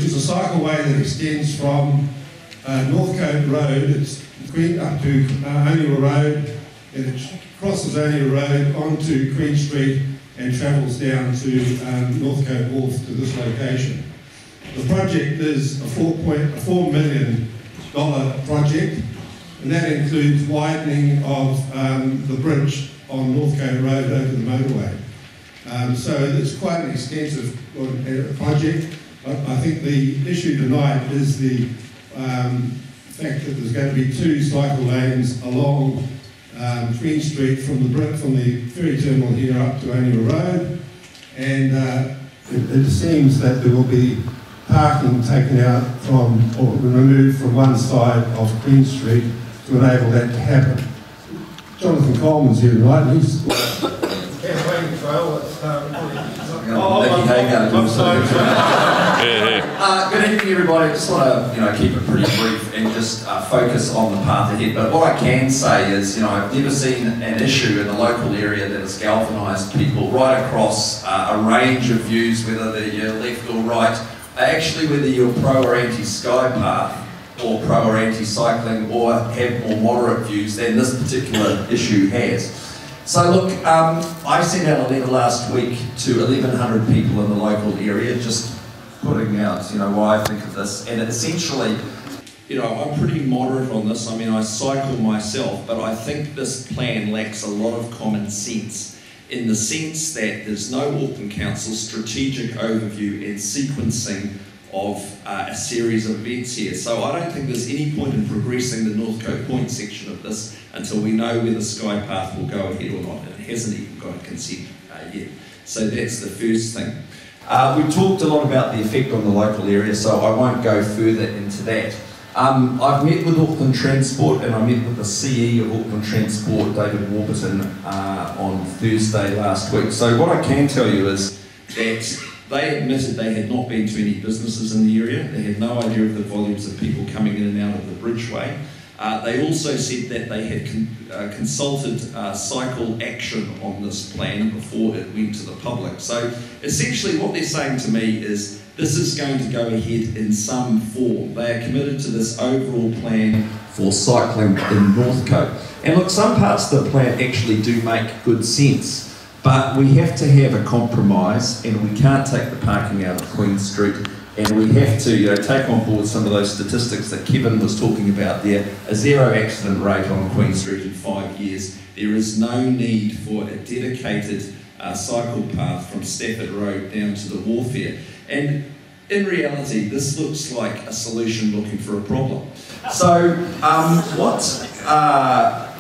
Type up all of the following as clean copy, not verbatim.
which is a cycleway that extends from Northcote Road, it's up to O'Neill Road, and it crosses O'Neill Road onto Queen Street and travels down to Northcote Wharf to this location. The project is a $4 million project, and that includes widening of the bridge on Northcote Road over the motorway. So it's quite an extensive project. I think the issue tonight is the fact that there's going to be 2 cycle lanes along Queen Street from the ferry terminal here up to O'Neill Road, and it seems that there will be parking taken out from or removed from one side of Queen Street to enable that to happen. Jonathan Coleman's here tonight, and he's campaign trail. Good evening, everybody. I just want to, keep it pretty brief and just focus on the path ahead. But what I can say is, I've never seen an issue in the local area that has galvanised people right across a range of views, whether you're left or right. Actually, whether you're pro or anti-sky path, or pro or anti-cycling, or have more moderate views than this particular issue has. So look, I sent out a letter last week to 1,100 people in the local area, just putting out, why I think of this. And essentially, I'm pretty moderate on this. I mean, I cycle myself, but I think this plan lacks a lot of common sense, in the sense that there's no Auckland Council strategic overview and sequencing of a series of events here. So I don't think there's any point in progressing the Northcote Point section of this until we know whether Sky Path will go ahead or not. And it hasn't even got a consent yet. So that's the first thing. We talked a lot about the effect on the local area, so I won't go further into that. I've met with Auckland Transport, and I met with the CE of Auckland Transport, David Warburton, on Thursday last week. So what I can tell you is that they admitted they had not been to any businesses in the area. They had no idea of the volumes of people coming in and out of the bridgeway. They also said that they had consulted Cycle Action on this plan before it went to the public. So essentially what they're saying to me is this is going to go ahead in some form. They are committed to this overall plan for cycling in Northcote. And look, some parts of the plan actually do make good sense. But we have to have a compromise, and we can't take the parking out of Queen Street, and we have to take on board some of those statistics that Kevin was talking about there. A 0 accident rate on Queen Street in 5 years. There is no need for a dedicated cycle path from Stafford Road down to the wharf here. And in reality, this looks like a solution looking for a problem. So what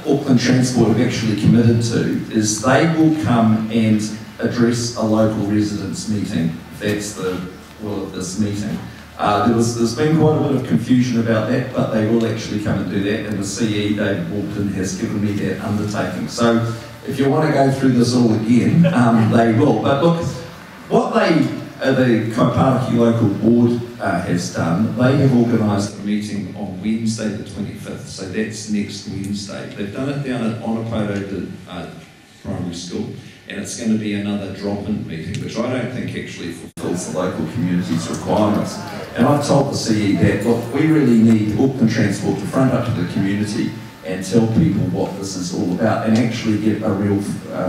Auckland Transport have actually committed to is they will come and address a local residents meeting. That's the will of this meeting. There's been quite a bit of confusion about that, but they will actually come and do that, and the CE, David Warburton, has given me that undertaking. So if you want to go through this all again, they will. But look, what the Kaupāriki local board has done, they have organised a meeting on Wednesday the 25th, so that's next Wednesday. They've done it down at Onopoto Primary School, and it's going to be another drop-in meeting, which I don't think actually fulfills the local community's requirements. And I've told the CE that, look, we really need Auckland Transport to front up to the community and tell people what this is all about, and actually get a real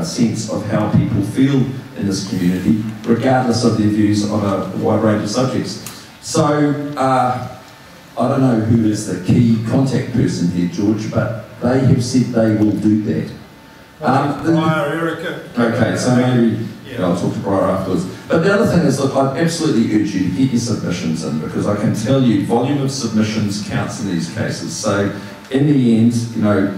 sense of how people feel in this community, regardless of their views on a wide range of subjects. So, I don't know who is the key contact person here, George, but they have said they will do that. Erica. Okay, so maybe I'll talk to Briar afterwards. But the other thing is, look, I'd absolutely urge you to get your submissions in, because I can tell you volume of submissions counts in these cases. So in the end,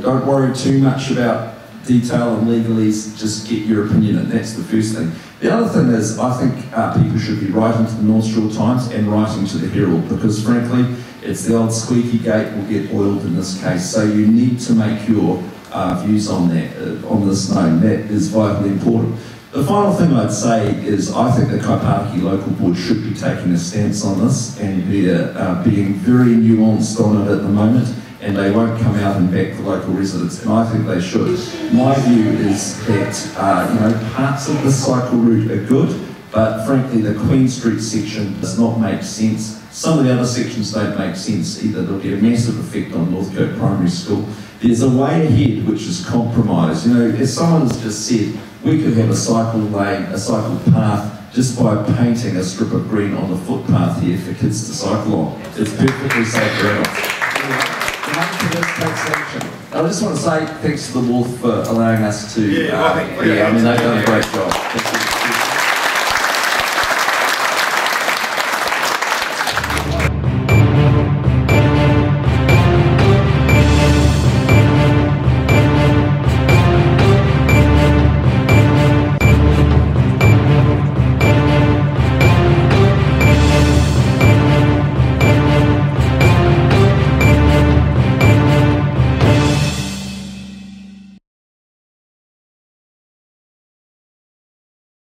don't worry too much about detail and legalese, just get your opinion in. That's the first thing. The other thing is, I think people should be writing to the North Shore Times and writing to the Herald, because frankly, it's the old squeaky gate will get oiled in this case. So you need to make your views on that, on this known. That is vitally important. The final thing I'd say is I think the Kaupāriki local board should be taking a stance on this, and they're being very nuanced on it at the moment, and they won't come out and back the local residents, and I think they should. My view is that parts of the cycle route are good, but frankly the Queen Street section does not make sense Some of the other sections don't make sense either. There'll be a massive effect on Northcote Primary School. There's a way ahead which is compromised. You know, as someone's just said, we could have a cycle lane, a cycle path, just by painting a strip of green on the footpath here for kids to cycle on. It's perfectly safe ground. I just want to say thanks to the Wolf for allowing us to, I mean, they've done a great job.